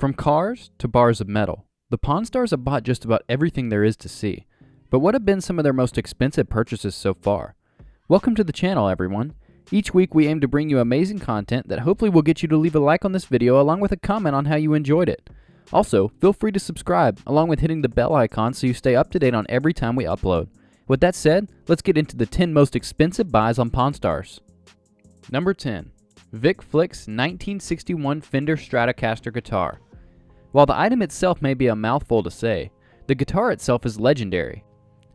From cars to bars of metal, the Pawn Stars have bought just about everything there is to see. But what have been some of their most expensive purchases so far? Welcome to the channel, everyone. Each week we aim to bring you amazing content that hopefully will get you to leave a like on this video along with a comment on how you enjoyed it. Also, feel free to subscribe along with hitting the bell icon so you stay up to date on every time we upload. With that said, let's get into the 10 most expensive buys on Pawn Stars. Number 10. Vic Flick's 1961 Fender Stratocaster guitar. While the item itself may be a mouthful to say, the guitar itself is legendary,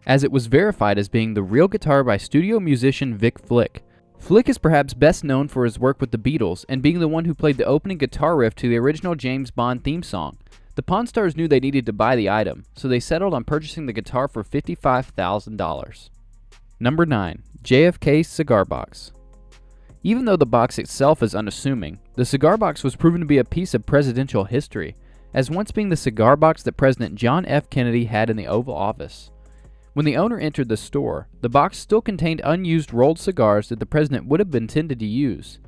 as it was verified as being the real guitar by studio musician Vic Flick. Flick is perhaps best known for his work with the Beatles and being the one who played the opening guitar riff to the original James Bond theme song. The Pawn Stars knew they needed to buy the item, so they settled on purchasing the guitar for $55,000. Number 9. JFK's Cigar Box. Even though the box itself is unassuming, the cigar box was proven to be a piece of presidential history, as once being the cigar box that President John F. Kennedy had in the Oval Office. When the owner entered the store, the box still contained unused rolled cigars that the president would have been intended to use.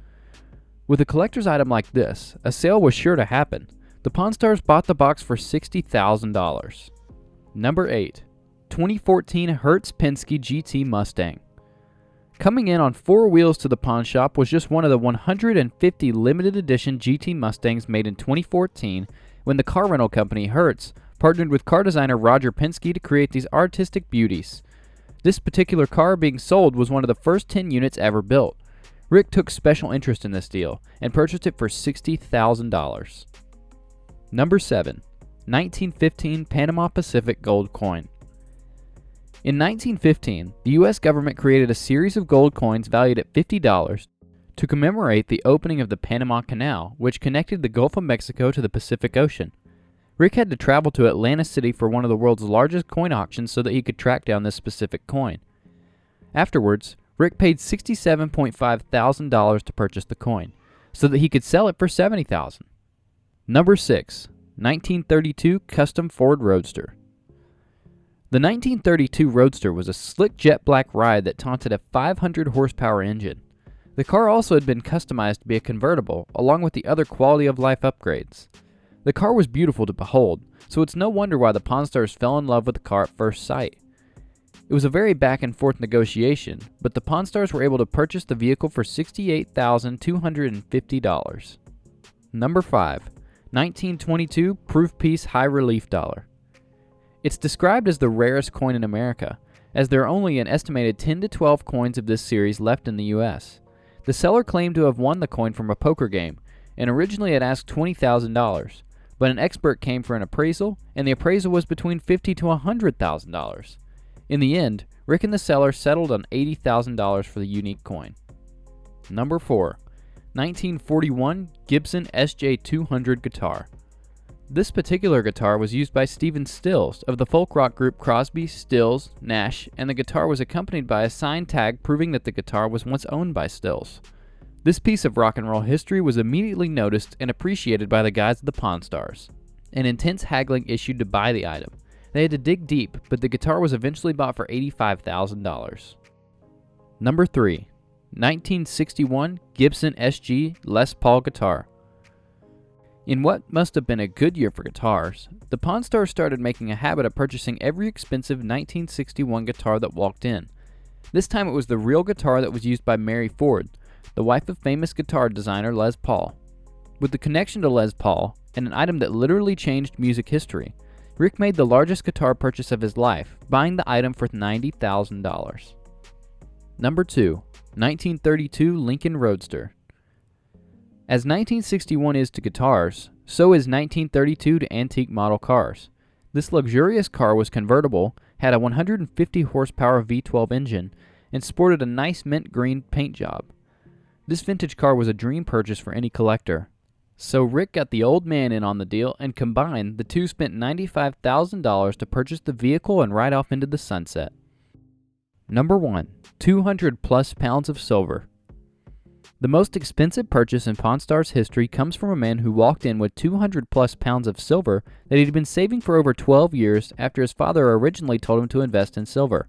With a collector's item like this, a sale was sure to happen. The Pawn Stars bought the box for $60,000. Number 8. 2014 Hertz-Penske GT Mustang. Coming in on 4 wheels to the pawn shop was just one of the 150 limited edition GT Mustangs made in 2014 when the car rental company Hertz partnered with car designer Roger Penske to create these artistic beauties. This particular car being sold was one of the first 10 units ever built. Rick took special interest in this deal and purchased it for $60,000. Number 7. 1915 Panama Pacific Gold Coin. In 1915, the U.S. government created a series of gold coins valued at $50 to commemorate the opening of the Panama Canal, which connected the Gulf of Mexico to the Pacific Ocean. Rick had to travel to Atlantic City for one of the world's largest coin auctions so that he could track down this specific coin. Afterwards, Rick paid $67.5 thousand to purchase the coin, so that he could sell it for $70,000. Number 6. 1932 Custom Ford Roadster. The 1932 Roadster was a slick jet black ride that taunted a 500 horsepower engine. The car also had been customized to be a convertible, along with the other quality of life upgrades. The car was beautiful to behold, so it's no wonder why the Pawn Stars fell in love with the car at first sight. It was a very back and forth negotiation, but the Pawn Stars were able to purchase the vehicle for $68,250. Number 5. 1922 Proof Piece High Relief Dollar. It's described as the rarest coin in America, as there are only an estimated 10 to 12 coins of this series left in the US. The seller claimed to have won the coin from a poker game, and originally had asked $20,000, but an expert came for an appraisal, and the appraisal was between $50,000 to $100,000. In the end, Rick and the seller settled on $80,000 for the unique coin. Number 4. 1941 Gibson SJ200 guitar. This particular guitar was used by Stephen Stills of the folk rock group Crosby, Stills, Nash, and the guitar was accompanied by a signed tag proving that the guitar was once owned by Stills. This piece of rock and roll history was immediately noticed and appreciated by the guys of the Pawn Stars. An intense haggling issued to buy the item. They had to dig deep, but the guitar was eventually bought for $85,000. Number 3. 1961 Gibson SG Les Paul guitar. In what must have been a good year for guitars, the Pawn Stars started making a habit of purchasing every expensive 1961 guitar that walked in. This time it was the real guitar that was used by Mary Ford, the wife of famous guitar designer Les Paul. With the connection to Les Paul, and an item that literally changed music history, Rick made the largest guitar purchase of his life, buying the item for $90,000. Number 2. 1932 Lincoln Roadster. As 1961 is to guitars, so is 1932 to antique model cars. This luxurious car was convertible, had a 150 horsepower V12 engine, and sported a nice mint green paint job. This vintage car was a dream purchase for any collector. So Rick got the old man in on the deal, and combined, the two spent $95,000 to purchase the vehicle and ride off into the sunset. Number 1. 200 plus pounds of silver. The most expensive purchase in Pawn Stars history comes from a man who walked in with 200 plus pounds of silver that he'd been saving for over 12 years after his father originally told him to invest in silver.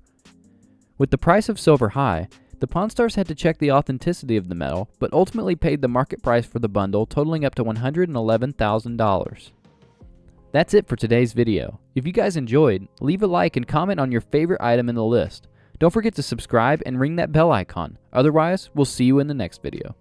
With the price of silver high, the Pawn Stars had to check the authenticity of the metal, but ultimately paid the market price for the bundle, totaling up to $111,000. That's it for today's video. If you guys enjoyed, leave a like and comment on your favorite item in the list. Don't forget to subscribe and ring that bell icon. Otherwise, we'll see you in the next video.